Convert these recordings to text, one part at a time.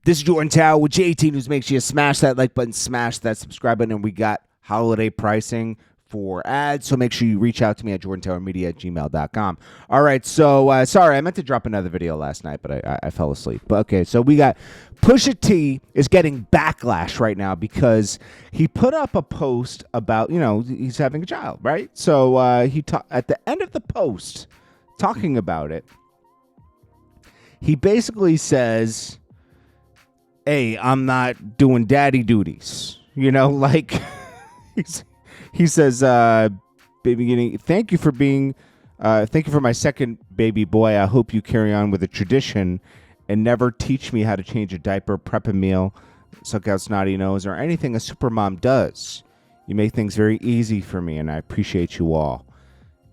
This is JordanTower with J18 News. Make sure you smash that like button, smash that subscribe button, and we got holiday pricing for ads, so make sure you reach out to me at JordanTowerMedia@gmail.com. All right, so sorry, I meant to drop another video last night, but I fell asleep. But okay, so we got Pusha T is getting backlash right now because he put up a post about, he's having a child, right? So at the end of the post, talking about it, he basically says, hey, I'm not doing daddy duties. Like he says, baby, thank you for my second baby boy. I hope you carry on with the tradition and never teach me how to change a diaper, prep a meal, suck out snotty nose, or anything a supermom does. You make things very easy for me, and I appreciate you all.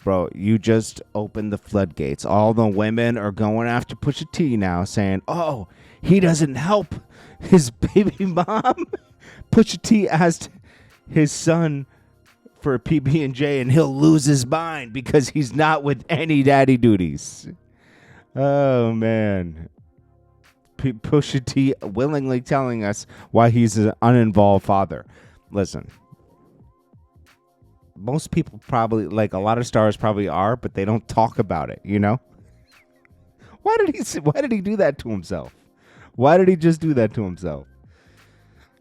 Bro, you just opened the floodgates. All the women are going after Pusha T now, saying, oh, he doesn't help his baby mom. Pusha T asked his son for a PB&J, and he'll lose his mind because he's not with any daddy duties. Oh, man. Pusha T willingly telling us why he's an uninvolved father. Listen. Most people probably, like a lot of stars probably are, but they don't talk about it, Why did he do that to himself? Why did he just do that to himself?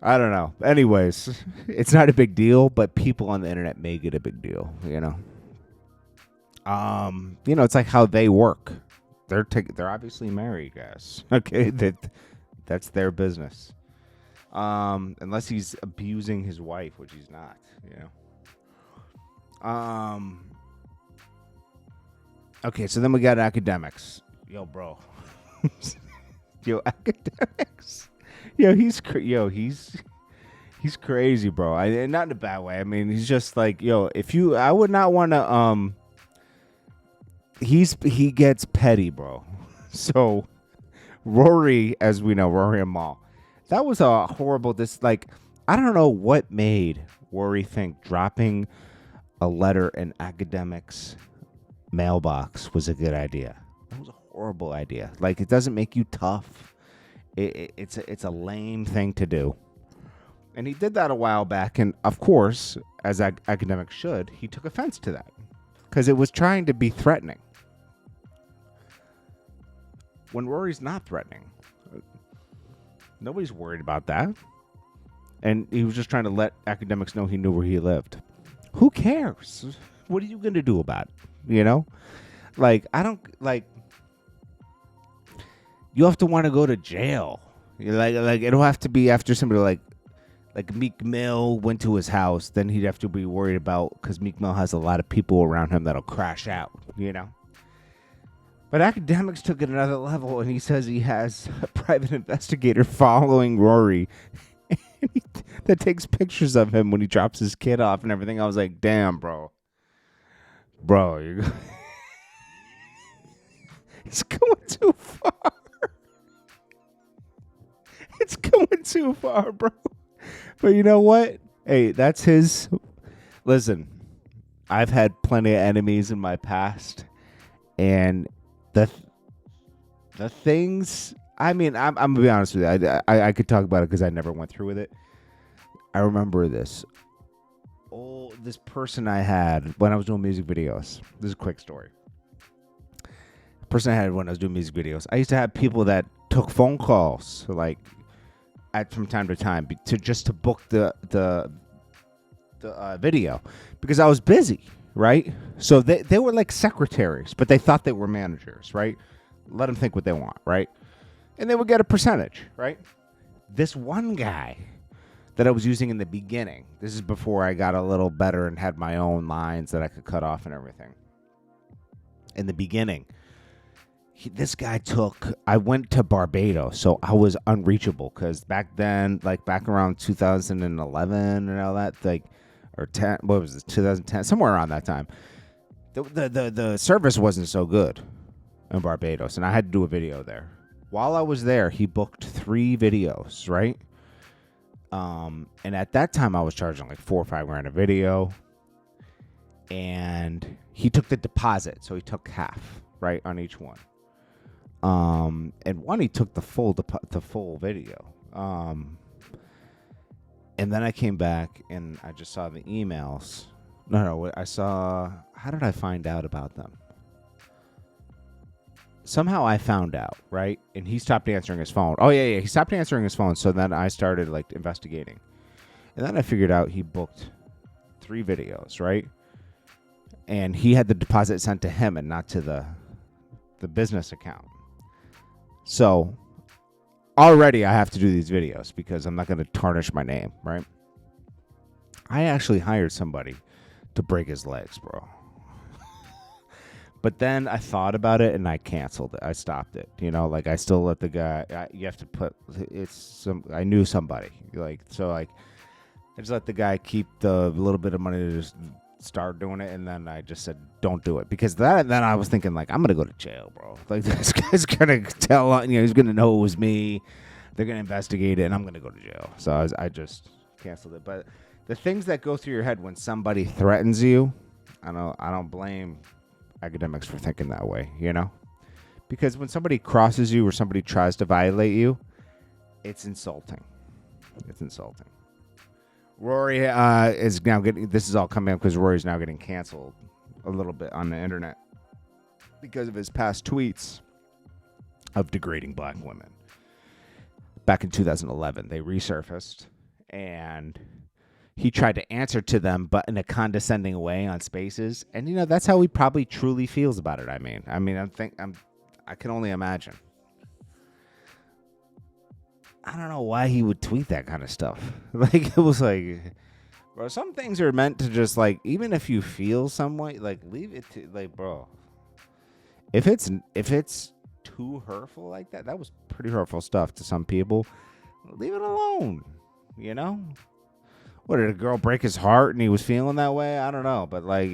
I don't know. Anyways, it's not a big deal, but people on the internet make it a big deal, it's like how they work. They're obviously married, guys. Okay, that's their business. Unless he's abusing his wife, which he's not, Okay, so then we got Akademiks. Yo, bro. Yo, Akademiks. He's crazy, bro. Not in a bad way. I mean, he's just like, I would not want to. He gets petty, bro. So, Rory, as we know, Rory and Mal, that was a horrible. I don't know what made Rory think dropping a letter in Akademiks' mailbox was a good idea. That was a horrible idea. It doesn't make you tough. It's a lame thing to do. And he did that a while back, and of course, as Akademiks should, he took offense to that because it was trying to be threatening. When Rory's not threatening, nobody's worried about that. And he was just trying to let Akademiks know he knew where he lived. Who cares? What are you going to do about it? I don't you have to want to go to jail. It'll have to be after somebody like Meek Mill went to his house, then he'd have to be worried about, because Meek Mill has a lot of people around him that'll crash out, But Akademiks took it another level, and he says he has a private investigator following Rory that takes pictures of him when he drops his kid off and everything. I was like, damn, bro. Bro, it's going too far. It's going too far, bro. But you know what? Hey, that's his. Listen, I've had plenty of enemies in my past, and the things. I mean, I'm gonna be honest with you. I could talk about it because I never went through with it. I remember this. Oh, this person I had when I was doing music videos. This is a quick story. The person I had when I was doing music videos. I used to have people that took phone calls, from time to time, to book the video, because I was busy, right? So they were like secretaries, but they thought they were managers, right? Let them think what they want, right? And they would get a percentage, right? This one guy that I was using in the beginning, this is before I got a little better and had my own lines that I could cut off and everything. In the beginning, this guy I went to Barbados, so I was unreachable, because back then, back around 2011 and all that, or 10, what was it, 2010, somewhere around that time, the service wasn't so good in Barbados, and I had to do a video there. While I was there, he booked 3 videos, right? And at that time, I was charging $4 or $5 grand a video, and he took the deposit, so he took half, right, on each one. And one, he took the full video. And then I came back and I just saw the emails. No, I saw. How did I find out about them? Somehow I found out, right? And he stopped answering his phone. Oh yeah, he stopped answering his phone. So then I started like investigating, and then I figured out he booked 3 videos, right? And he had the deposit sent to him and not to the business account. So already I have to do these videos because I'm not going to tarnish my name, right? I actually hired somebody to break his legs, bro. But then I thought about it and I canceled it. I stopped it. You know, like I still let the guy. You have to put. I knew somebody. Like so, like I just let the guy keep the little bit of money to just start doing it, and then I just said, "Don't do it," because then I was thinking like I'm gonna go to jail, bro. Like this guy's gonna tell. You know, he's gonna know it was me. They're gonna investigate it, and I'm gonna go to jail. So I just canceled it. But the things that go through your head when somebody threatens you, I don't blame academics for thinking that way, you know, because when somebody crosses you or somebody tries to violate you, it's insulting. It's insulting. Rory is now getting. This is all coming up because Rory's now getting canceled a little bit on the internet because of his past tweets of degrading black women. Back in 2011, they resurfaced, and he tried to answer to them, but in a condescending way on Spaces. And, you know, that's how he probably truly feels about it. I can only imagine. I don't know why he would tweet that kind of stuff. Like, it was like, bro, some things are meant to just, like, even if you feel some way, like, leave it to, like, bro. If it's too hurtful like that, that was pretty hurtful stuff to some people. Leave it alone, you know? What, did a girl break his heart and he was feeling that way? I don't know. But, like,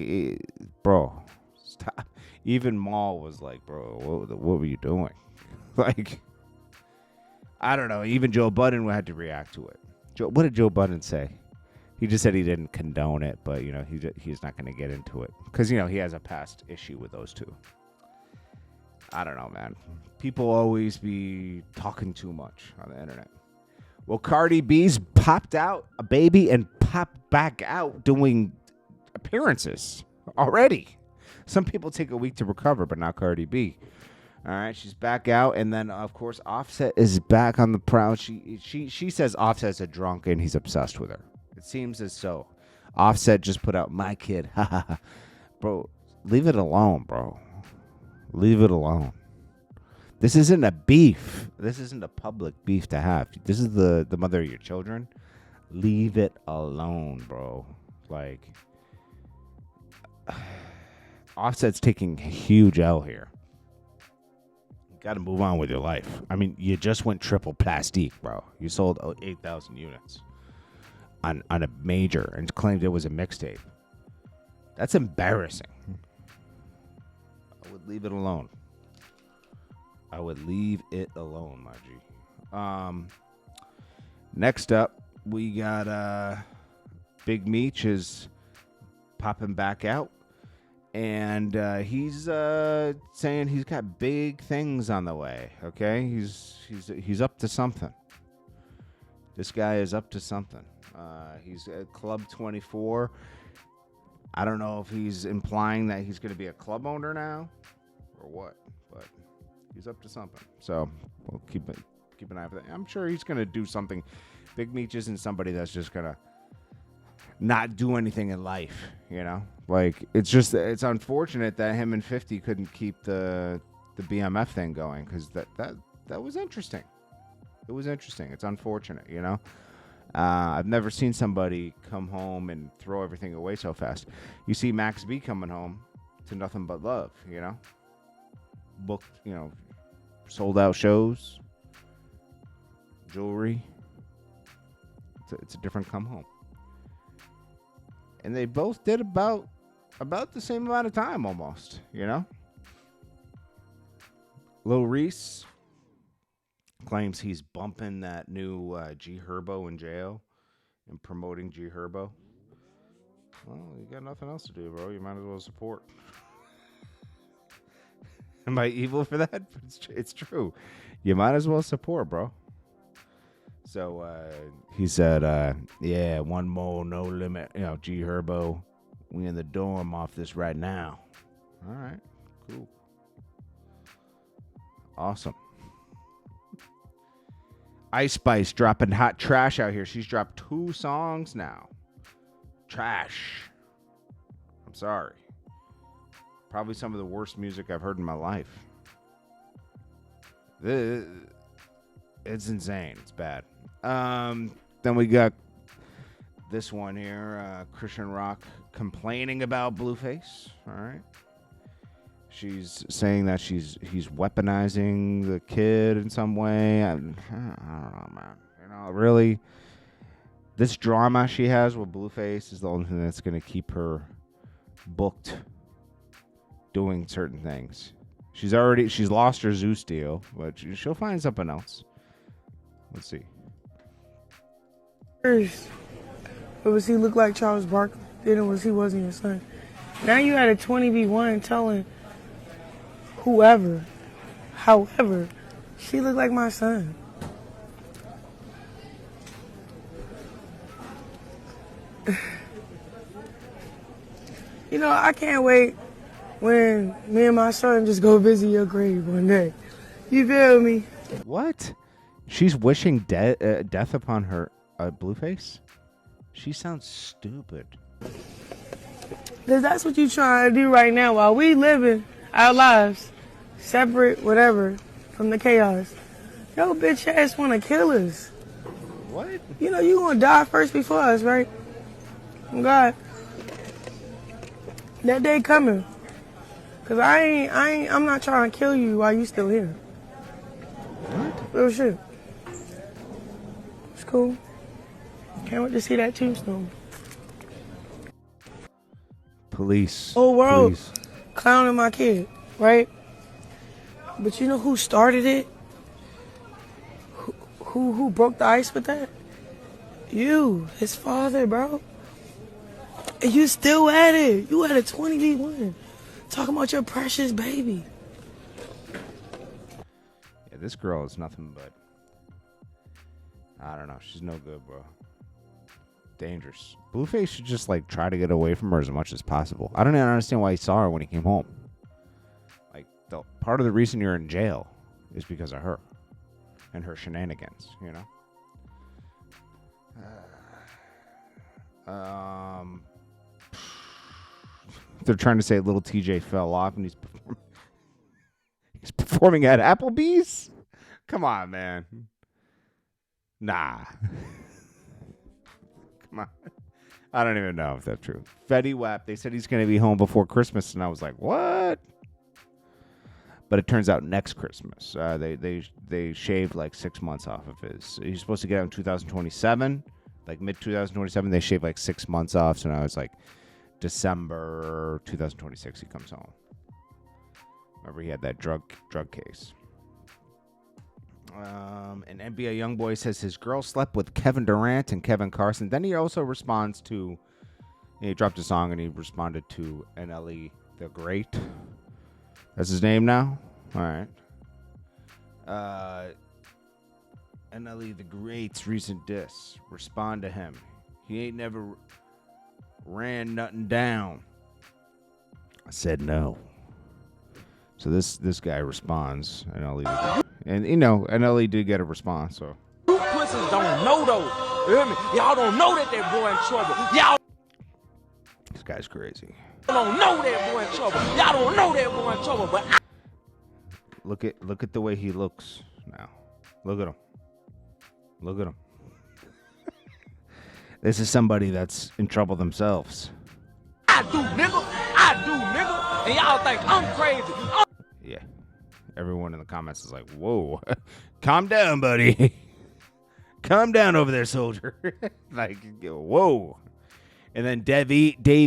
bro, stop. Even Maul was like, bro, what were you doing? Like, I don't know. Even Joe Budden had to react to it. What did Joe Budden say? He just said he didn't condone it, but, you know, he's not going to get into it. Because, you know, he has a past issue with those two. I don't know, man. People always be talking too much on the internet. Well, Cardi B's popped out a baby and popped back out doing appearances already. Some people take a week to recover, but not Cardi B. All right, she's back out, and then of course Offset is back on the prowl. She says Offset's a drunk and he's obsessed with her. It seems as so. Offset just put out my kid, bro. Leave it alone, bro. Leave it alone. This isn't a beef. This isn't a public beef to have. This is the mother of your children. Leave it alone, bro. Like, Offset's taking a huge L here. You got to move on with your life. I mean, you just went triple plastique, bro. You sold 8,000 units on a major and claimed it was a mixtape. That's embarrassing. I would leave it alone. I would leave it alone, my G. Next up, we got Big Meech is popping back out, and he's saying he's got big things on the way. Okay, he's up to something. This guy is up to something. He's at Club 24. I don't know if he's implying that he's going to be a club owner now or what, but he's up to something. So we'll keep an eye for that. I'm sure he's going to do something. Big Meech isn't somebody that's just going to not do anything in life, you know? Like, it's unfortunate that him and 50 couldn't keep the BMF thing going, because that was interesting. It was interesting. It's unfortunate, you know? I've never seen somebody come home and throw everything away so fast. You see Max B coming home to nothing but love, you know? Booked, you know, sold out shows, jewelry. It's a different come home. And they both did about the same amount of time almost, you know? Lil Reese claims he's bumping that new G Herbo in jail and promoting G Herbo. Well, you got nothing else to do, bro. You might as well support. Am I evil for that? It's true. You might as well support, bro. So he said, yeah, one more, no limit. G Herbo, we in the dorm off this right now. All right, cool. Awesome. Ice Spice dropping hot trash out here. She's dropped 2 songs now. Trash. I'm sorry. Probably some of the worst music I've heard in my life. It's insane. It's bad. Then we got this one here. Christian Rock complaining about Blueface. All right. She's saying that he's weaponizing the kid in some way. I don't know, man. Really, this drama she has with Blueface is the only thing that's going to keep her booked doing certain things. She's lost her Zeus deal, but she'll find something else. Let's see. First, it was he looked like Charles Barkley. Then it was he wasn't your son. Now you had a 20v1 telling however, she looked like my son. I can't wait when me and my son just go visit your grave one day. You feel me? What? She's wishing death upon her Blueface? She sounds stupid. Because that's what you trying to do right now while we living our lives. Separate, whatever, from the chaos. Yo, bitch ass want to kill us. What? You going to die first before us, right? Oh, God. That day coming. Because I'm not trying to kill you while you still here. What? Real shit. It's cool. Can't wait to see that tombstone. Police. Whole world Police. clowning my kid, right? But you know who started it? Who broke the ice with that? You, his father, bro. And you still at it. You at a 20v1. Talking about your precious baby. Yeah, this girl is nothing but, I don't know. She's no good, bro. Dangerous. Blueface should just try to get away from her as much as possible. I don't even understand why he saw her when he came home. Part of the reason you're in jail is because of her and her shenanigans, They're trying to say little TJ fell off and he's performing at Applebee's? Come on, man. Nah. Come on. I don't even know if that's true. Fetty Wap, they said he's going to be home before Christmas, and I was like, what? But it turns out next Christmas. They shaved 6 months off of his. He's supposed to get out in 2027, mid 2027. They shaved 6 months off. So now it's December 2026. He comes home. Remember he had that drug case. And NBA Youngboy says his girl slept with Kevin Durant and Kevin Carson. Then he also responds to. He dropped a song and he responded to NLE the Great. That's his name now? All right. NLE the Great's recent diss. Respond to him. He ain't never ran nothing down. I said no. So this guy responds. NLE the Great. And, NLE did get a response, so. You pussies don't know, though. You hear me? Y'all don't know that boy in trouble. Y'all. This guy's crazy. Don't know that boy in trouble. Y'all don't know that boy in trouble, but Look at the way he looks now. Look at him. Look at him. This is somebody that's in trouble themselves. I do, nigga. And y'all think I'm crazy. Yeah. Everyone in the comments is like, whoa. Calm down, buddy. Calm down over there, soldier. Whoa. And then Dave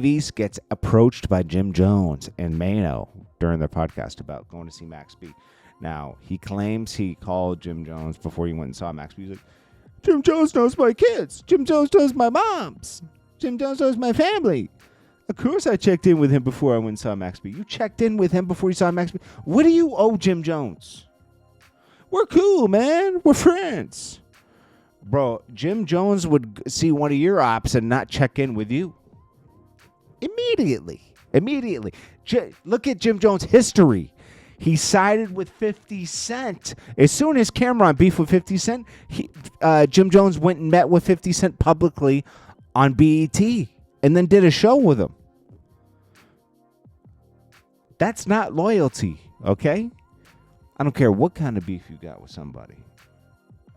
East gets approached by Jim Jones and Mano during their podcast about going to see Max B. Now, he claims he called Jim Jones before he went and saw Max B. He's like, Jim Jones knows my kids. Jim Jones knows my moms. Jim Jones knows my family. Of course I checked in with him before I went and saw Max B. You checked in with him before you saw Max B? What do you owe Jim Jones? We're cool, man. We're friends. Bro, Jim Jones would see one of your ops and not check in with you. Immediately. Look at Jim Jones' history. He sided with 50 Cent. As soon as Cameron beefed with 50 Cent, Jim Jones went and met with 50 Cent publicly on BET and then did a show with him. That's not loyalty, okay? I don't care what kind of beef you got with somebody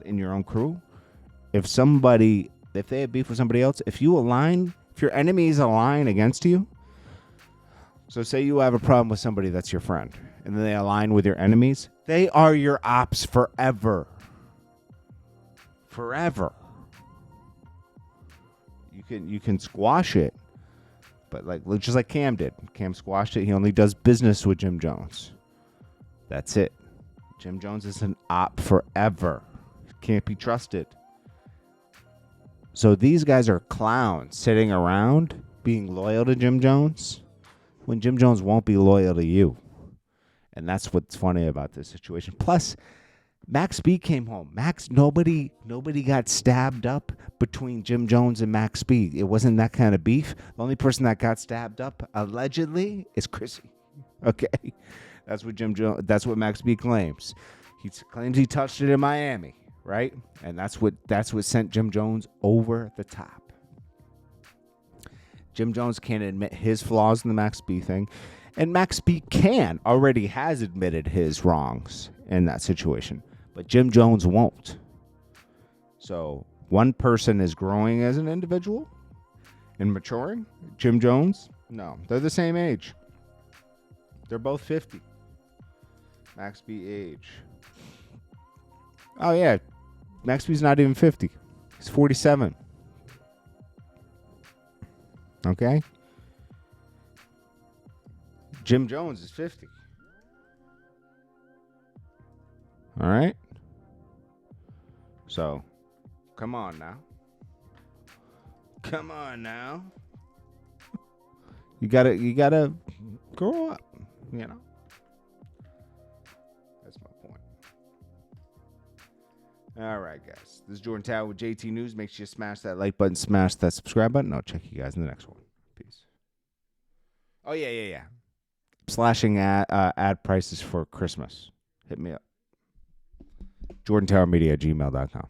in your own crew. If they have beef with somebody else, if your enemies align against you, so say you have a problem with somebody that's your friend, and then they align with your enemies, they are your ops forever. Forever. You can squash it, but just like Cam did. Cam squashed it. He only does business with Jim Jones. That's it. Jim Jones is an op forever. Can't be trusted. So these guys are clowns sitting around being loyal to Jim Jones when Jim Jones won't be loyal to you. And that's what's funny about this situation. Plus, Max B came home. Nobody got stabbed up between Jim Jones and Max B. It wasn't that kind of beef. The only person that got stabbed up, allegedly, is Chrissy. Okay? That's what Max B claims. He claims he touched it in Miami, right? And that's what sent Jim Jones over the top. Jim Jones can't admit his flaws in the Max B thing. And Max B already has admitted his wrongs in that situation. But Jim Jones won't. So one person is growing as an individual and maturing. Jim Jones, no. They're the same age. They're both 50. Max B age. Oh, yeah. Max B's not even 50. He's 47. Okay? Jim Jones is 50. All right? So, come on now. Come on now. You gotta grow up, you know? That's my point. All right, guys. This is JordanTower with JT News. Make sure you smash that like button, smash that subscribe button. I'll check you guys in the next one. Peace. Oh, yeah. Slashing ad prices for Christmas. Hit me up. JordanTowerMedia@gmail.com.